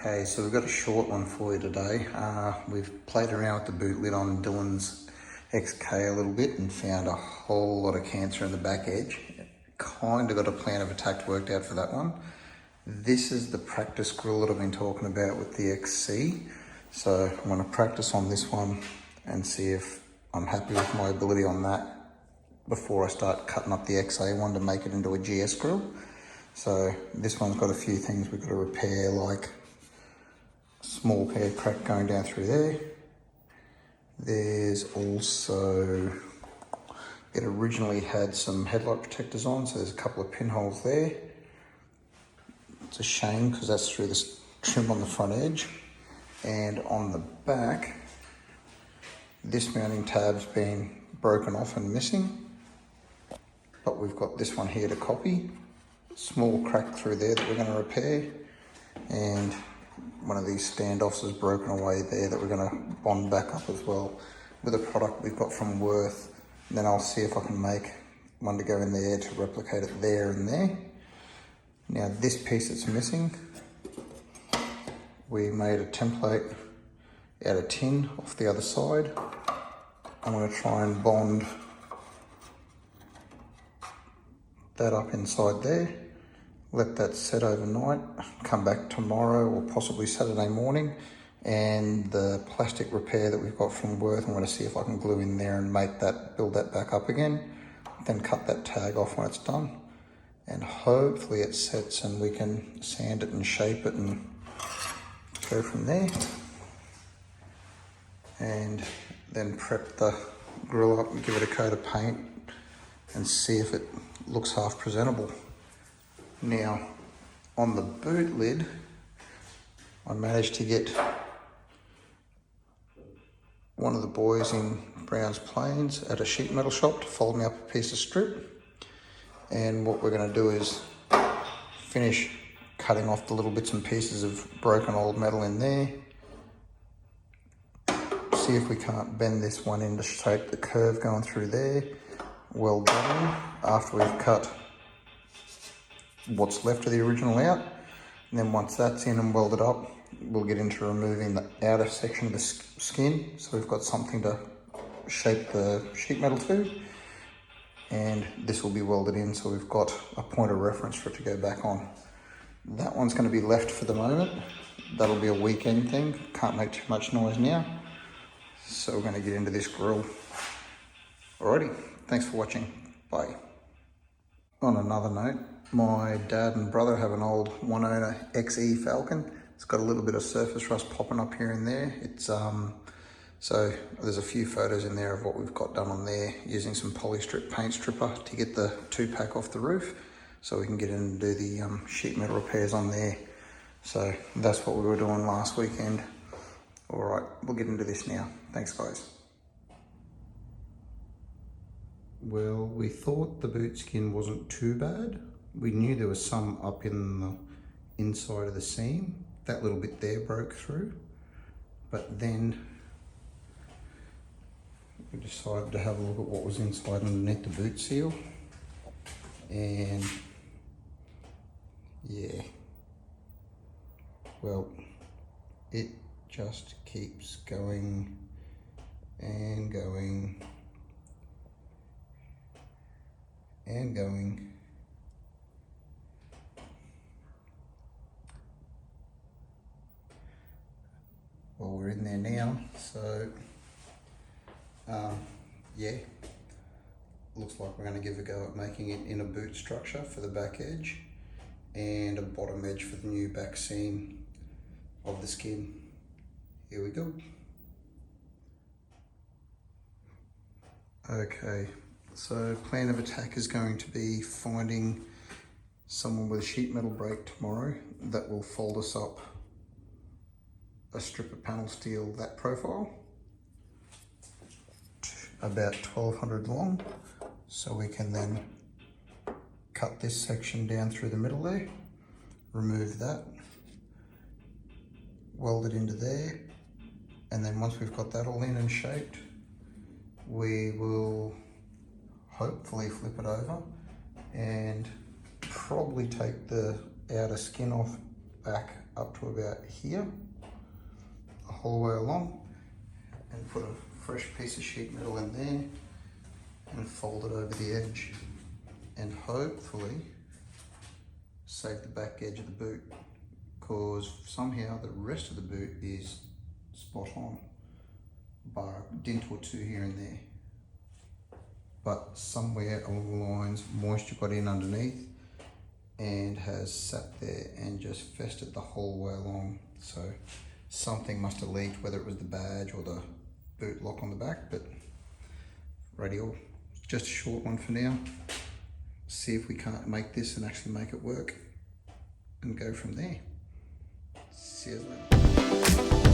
Okay, so we've got a short one for you today. We've played around with the boot lid on Dylan's XK a little bit and found a whole lot of cancer in the back edge. Kind of got a plan of attack worked out for that one. This is the practice grill that I've been talking about with the XC. So I'm going to practice on this one and see if I'm happy with my ability on that before I start cutting up the XA one to make it into a GS grill. So this one's got a few things we've got to repair, like small hair crack going down through there. There's also, it originally had some headlight protectors on, so there's a couple of pinholes there. It's a shame because that's through this trim on the front edge. And on the back, this mounting tab's been broken off and missing, but we've got this one here to copy. Small crack through there that we're going to repair, and one of these standoffs is broken away there that we're going to bond back up as well with a product we've got from Worth. And then I'll see if I can make one to go in there to replicate it there and there. Now this piece that's missing, we made a template out of tin off the other side. I'm going to try and bond that up inside there. Let that set overnight, come back tomorrow or possibly Saturday morning, and the plastic repair that we've got from Worth, I'm going to see if I can glue in there and make that, build that back up again, then cut that tag off when it's done, and hopefully it sets and we can sand it and shape it and go from there. And then prep the grill up and give it a coat of paint and see if it looks half presentable. Now, on the boot lid, I managed to get one of the boys in Brown's Plains at a sheet metal shop to fold me up a piece of strip. And what we're going to do is finish cutting off the little bits and pieces of broken old metal in there. See if we can't bend this one in to shape the curve going through there. Weld that in after we've cut what's left of the original out, and then once that's in and welded up, we'll get into removing the outer section of the skin, so we've got something to shape the sheet metal to, and this will be welded in so we've got a point of reference for it to go back on. That one's going to be left for the moment. That'll be a weekend thing, can't make too much noise now, so we're going to get into this grill. Alrighty, thanks for watching, bye. On another note, my dad and brother have an old one owner XE Falcon. It's got a little bit of surface rust popping up here and there. It's so there's a few photos in there of what we've got done on there using some polystrip paint stripper to get the 2-pack off the roof so we can get in and do the sheet metal repairs on there. So that's what we were doing last weekend. All right, we'll get into this now. Thanks guys. Well, we thought the boot skin wasn't too bad. We knew there was some up in the inside of the seam. That little bit there broke through. But then we decided to have a look at what was inside underneath the boot seal. And yeah, well, it just keeps going and going and going. Well, we're in there now, so yeah, looks like we're going to give a go at making it in a boot structure for the back edge and a bottom edge for the new back seam of the skin. Here we go. Okay. So plan of attack is going to be finding someone with a sheet metal brake tomorrow that will fold us up a strip of panel steel that profile, about 1200 long, so we can then cut this section down through the middle there, remove that, weld it into there, and then once we've got that all in and shaped, we will hopefully flip it over and probably take the outer skin off back up to about here, the whole way along, and put a fresh piece of sheet metal in there and fold it over the edge, and hopefully save the back edge of the boot, because somehow the rest of the boot is spot on, bar a dint or two here and there. But somewhere along the lines, moisture got in underneath and has sat there and just festered the whole way along. So something must have leaked, whether it was the badge or the boot lock on the back, but radial, just a short one for now. See if we can't make this and actually make it work and go from there. See you later.